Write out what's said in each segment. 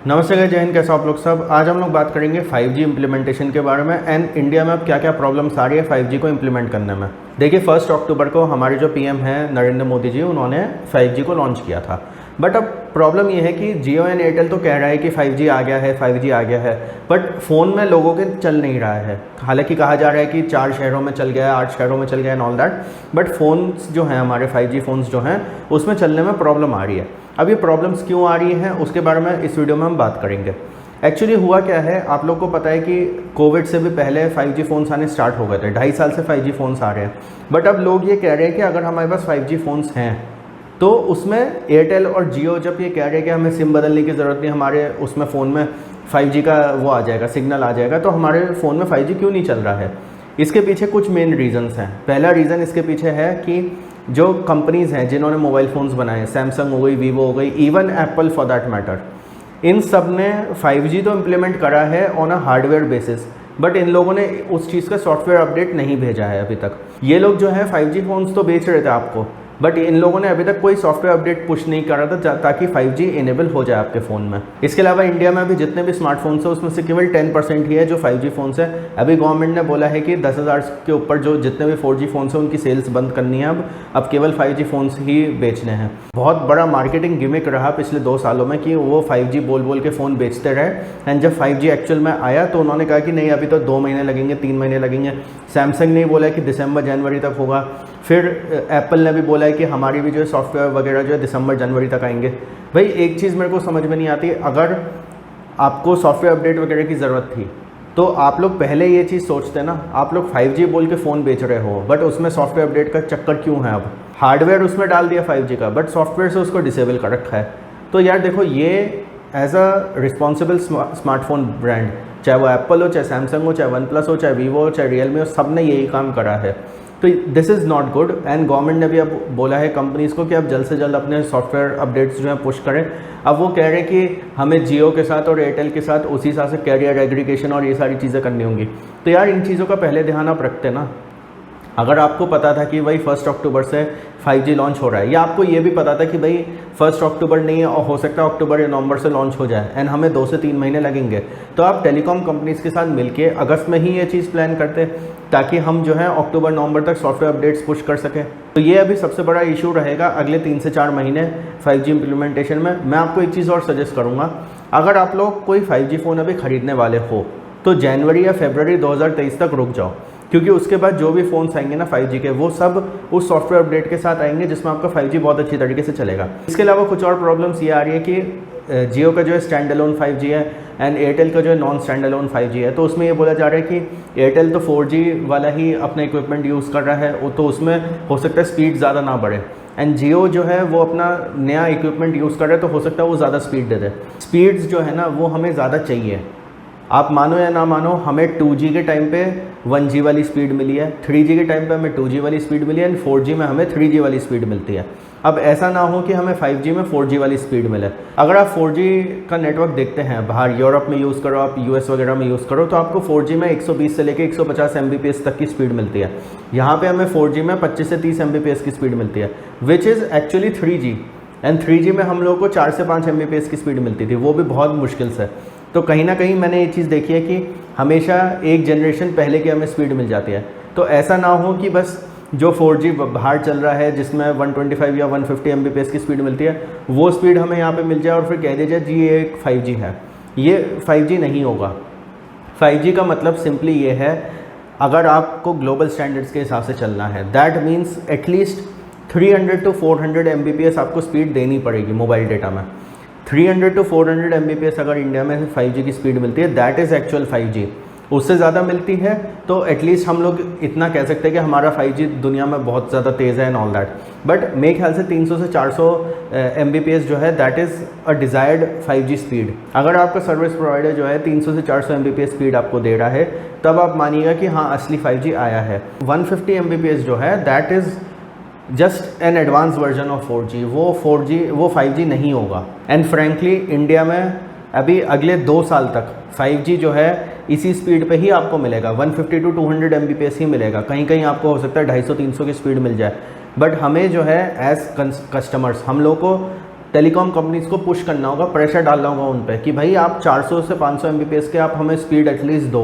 नमस्ते गाइस, जय हिंद। कैसे आप लोग सब। आज हम लोग बात करेंगे 5G इम्प्लीमेंटेशन के बारे में एंड इंडिया में अब क्या क्या प्रॉब्लम्स आ रही है 5G को इम्प्लीमेंट करने में। देखिए 1 अक्टूबर को हमारे जो पीएम हैं नरेंद्र मोदी जी, उन्होंने 5G को लॉन्च किया था। बट अब प्रॉब्लम ये है कि जियो एंड एयरटेल तो कह रहा है कि 5G आ गया है, 5G आ गया है, बट फ़ोन में लोगों के चल नहीं रहा है। हालांकि कहा जा रहा है कि 4 शहरों में चल गया है, 8 शहरों में चल गया है and all that, but phones जो हैं हमारे 5G फ़ोन्स जो हैं उसमें चलने में प्रॉब्लम आ रही है। अब ये प्रॉब्लम्स क्यों आ रही हैं उसके बारे में इस वीडियो में हम बात करेंगे। एक्चुअली हुआ क्या है, आप लोग को पता है कि कोविड से भी पहले 5G फ़ोन्स आने स्टार्ट हो गए थे। 2.5 साल से 5G फ़ोन्स आ रहे हैं। बट अब लोग ये कह रहे हैं कि अगर हमारे पास 5G फ़ोन्स हैं तो उसमें एयरटेल और जियो जब ये कह रहे हैं कि हमें सिम बदलने की ज़रूरत नहीं, हमारे उसमें फ़ोन में 5G का वो आ जाएगा, सिग्नल आ जाएगा, तो हमारे फ़ोन में 5G क्यों नहीं चल रहा है। इसके पीछे कुछ मेन रीज़न्स हैं। पहला रीज़न इसके पीछे है कि जो कंपनीज़ हैं जिन्होंने मोबाइल फ़ोन्स बनाए, सैमसंग हो गई, वीवो हो गई, even Apple for that matter, इन सब ने 5G तो इम्प्लीमेंट करा है on a hardware basis, but इन लोगों ने उस चीज़ का सॉफ्टवेयर अपडेट नहीं भेजा है अभी तक। ये लोग जो है 5G फ़ोन्स तो बेच रहे थे आपको, बट इन लोगों ने अभी तक कोई सॉफ्टवेयर अपडेट पुश नहीं करा था ताकि 5G इनेबल हो जाए आपके फ़ोन में। इसके अलावा इंडिया में अभी जितने भी स्मार्टफोन्स हैं उसमें से केवल 10% ही है जो 5G फ़ोन्स है। अभी गवर्नमेंट ने बोला है कि 10,000 के ऊपर जो जितने भी 4G फ़ोन्स हैं उनकी सेल्स बंद करनी है। अब केवल 5G फ़ोन्स ही बेचने हैं। बहुत बड़ा मार्केटिंग गिमिक रहा पिछले 2 सालों में कि वो 5G बोल बोल के फ़ोन बेचते रहे एंड जब 5G एक्चुअल में आया तो उन्होंने कहा कि नहीं, अभी तो 2 महीने लगेंगे, 3 महीने लगेंगे। सैमसंग ने बोला कि दिसंबर जनवरी तक होगा। फिर एप्पल ने भी बोला है कि हमारी भी जो है सॉफ्टवेयर वगैरह जो है दिसंबर जनवरी तक आएंगे। भाई एक चीज़ मेरे को समझ में नहीं आती, अगर आपको सॉफ्टवेयर अपडेट वगैरह की ज़रूरत थी तो आप लोग पहले ये चीज़ सोचते ना। आप लोग 5G बोल के फ़ोन बेच रहे हो बट उसमें सॉफ्टवेयर अपडेट का चक्कर क्यों है। अब हार्डवेयर उसमें डाल दिया 5G का, बट सॉफ्टवेयर से उसको डिसेबल कर रखा है। तो यार देखो, ये as a responsible smartphone brand, चाहे वो एप्पल हो, चाहे सैमसंग हो, चाहे वन प्लस हो, चाहे वीवो हो, चाहे रियलमी हो, सब ने यही काम करा है। तो this is not good and government ने भी अब बोला है कंपनीज़ को कि अब जल्द से जल्द अपने सॉफ्टवेयर अपडेट्स जो है पुश करें। अब वो कह रहे हैं कि हमें जियो के साथ और एयरटेल के साथ उसी हिसाब से कैरियर एग्रीगेशन और ये सारी चीज़ें करनी होंगी। तो यार इन चीज़ों का पहले ध्यान आप रखते ना। अगर आपको पता था कि भाई 1 अक्टूबर से 5G लॉन्च हो रहा है, या आपको ये भी पता था कि भाई 1 अक्टूबर नहीं है और हो सकता है अक्टूबर या नवंबर से लॉन्च हो जाए एंड हमें 2 से 3 महीने लगेंगे, तो आप टेलीकॉम कंपनीज़ के साथ मिलके अगस्त में ही ये चीज़ प्लान करते ताकि हम जो है अक्टूबर नवंबर तक सॉफ्टवेयर अपडेट्स पुश कर सकें। तो ये अभी सबसे बड़ा इशू रहेगा अगले 3 से 4 महीने 5G इम्प्लीमेंटेशन में। मैं आपको एक चीज़ और सजेस्ट करूँगा, अगर आप लोग कोई 5G फ़ोन अभी ख़रीदने वाले हो तो जनवरी या फरवरी 2023 तक रुक जाओ, क्योंकि उसके बाद जो भी फ़ोन्स आएंगे ना 5G के, वो सब उस सॉफ्टवेयर अपडेट के साथ आएंगे जिसमें आपका 5G बहुत अच्छी तरीके से चलेगा। इसके अलावा कुछ और प्रॉब्लम्स ये आ रही है कि जियो का जो है स्टैंड अलोन 5G है एंड एयरटेल का जो है नॉन स्टैंड अलोन 5G है। तो उसमें ये बोला जा रहा है कि एयरटेल तो 4G वाला ही अपना इक्विपमेंट यूज़ कर रहा है, तो उसमें हो सकता है स्पीड ज़्यादा ना बढ़े, एंड जियो जो है वो अपना नया इक्विपमेंट यूज़ कर रहा है तो हो सकता है वो ज़्यादा स्पीड दे दे। स्पीड्स जो है ना वो हमें ज़्यादा चाहिए। आप मानो या ना मानो, हमें 2G के टाइम पे 1G वाली स्पीड मिली है, 3G के टाइम पे हमें 2G वाली स्पीड मिली है एंड 4G में हमें 3G वाली स्पीड मिलती है। अब ऐसा ना हो कि हमें 5G में 4G वाली स्पीड मिले। अगर आप 4G का नेटवर्क देखते हैं बाहर यूरोप में यूज़ करो, आप US वगैरह में यूज़ करो, तो आपको 4G में 120 से लेकर 150 Mbps तक की स्पीड मिलती है। यहाँ पे हमें 4G में 25 से 30 Mbps की स्पीड मिलती है, which is actually 3G। And 3G में हम लोगों को 4 से 5 Mbps की स्पीड मिलती थी, वो भी बहुत मुश्किल से। तो कहीं ना कहीं मैंने ये चीज़ देखी है कि हमेशा एक जनरेशन पहले की हमें स्पीड मिल जाती है। तो ऐसा ना हो कि बस जो 4G बाहर चल रहा है जिसमें 125 या 150 Mbps की स्पीड मिलती है, वो स्पीड हमें यहाँ पे मिल जाए और फिर कह दिया जाए जी ये एक 5G है। ये 5G नहीं होगा। 5G का मतलब सिंपली ये है, अगर आपको ग्लोबल स्टैंडर्ड्स के हिसाब से चलना है, that means at least 300 to 400 Mbps आपको स्पीड देनी पड़ेगी मोबाइल डेटा में। 300 to 400 Mbps अगर इंडिया में 5G की स्पीड मिलती है, दैट इज़ एक्चुअल 5G। उससे ज़्यादा मिलती है तो एटलीस्ट हम लोग इतना कह सकते हैं कि हमारा 5G दुनिया में बहुत ज़्यादा तेज़ है एंड ऑल दैट। बट मेरे ख्याल से 300 से 400 Mbps जो है that is a desired 5G speed. अगर आपका सर्विस प्रोवाइडर जो है 300 से 400 Mbps स्पीड आपको दे रहा है, तब आप मानिएगा कि हाँ असली 5G आया है। 150 Mbps जो है that is just an advance version of 4G। वो 5G नहीं होगा। एंड फ्रेंकली इंडिया में अभी अगले 2 साल तक 5G जो है इसी स्पीड पे ही आपको मिलेगा, 150 to 200 Mbps ही मिलेगा। कहीं कहीं आपको हो सकता है 250-300 की स्पीड मिल जाए, बट हमें जो है एज कस्टमर्स हम लोग को टेलीकॉम कंपनीज को पुश करना होगा, प्रेशर डालना होगा उन पे कि भाई आप 400 से 500 Mbps के आप हमें स्पीड एटलीस्ट दो,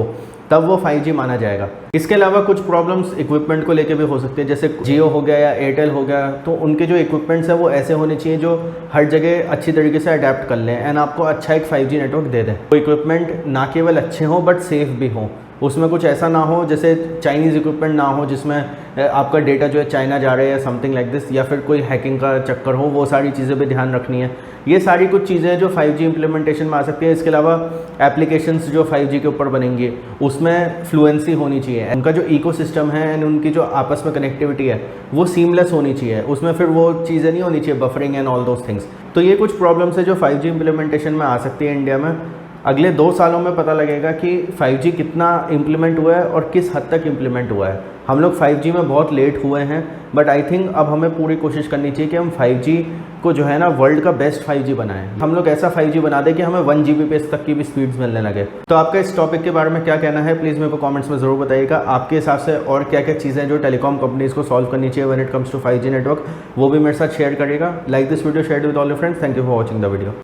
तब वो 5G माना जाएगा। इसके अलावा कुछ प्रॉब्लम्स इक्विपमेंट को लेके भी हो सकती है, जैसे जियो हो गया या एयरटेल हो गया, तो उनके जो इक्विपमेंट्स हैं वो ऐसे होने चाहिए जो हर जगह अच्छी तरीके से अडेप्ट कर लें एंड आपको अच्छा एक 5G नेटवर्क दे दें। वो इक्विपमेंट ना केवल अच्छे हों बट सेफ भी हों, उसमें कुछ ऐसा ना हो जैसे चाइनीज़ इक्विपमेंट ना हो जिसमें आपका डेटा जो है चाइना जा रहा है या समथिंग लाइक दिस, या फिर कोई हैकिंग का चक्कर हो, वो सारी चीज़ें भी ध्यान रखनी है। ये सारी कुछ चीज़ें जो 5G इम्प्लीमेंटेशन में आ सकती है। इसके अलावा एप्लीकेशंस जो 5G के ऊपर बनेंगी उसमें फ्लुएंसी होनी चाहिए, उनका जो इकोसिस्टम है एंड उनकी जो आपस में कनेक्टिविटी है वो सीमलेस होनी चाहिए, उसमें फिर वो चीज़ें नहीं होनी चाहिए buffering and all those things. तो ये कुछ प्रॉब्लम्स है जो 5G इम्प्लीमेंटेशन में आ सकती है इंडिया में। अगले 2 सालों में पता लगेगा कि 5G कितना इम्प्लीमेंट हुआ है और किस हद तक इम्प्लीमेंट हुआ है। हम लोग 5G में बहुत लेट हुए हैं, बट आई थिंक अब हमें पूरी कोशिश करनी चाहिए कि हम 5G को जो है ना वर्ल्ड का बेस्ट 5G बनाएं। हम लोग ऐसा 5G बना दें कि हमें 1 Gbps तक की भी स्पीड्स मिलने लगे। तो आपका इस टॉपिक के बारे में क्या कहना है, प्लीज़ मेरे को कमेंट्स में ज़रूर बताइएगा। आपके हिसाब से और क्या क्या चीज़ें जो टेलीकॉम कंपनीज़ को सॉल्व करनी चाहिए when it comes to 5G network, वो भी मेरे साथ शेयर करिएगा। Like this video, share with all your friends. Thank you for watching the video.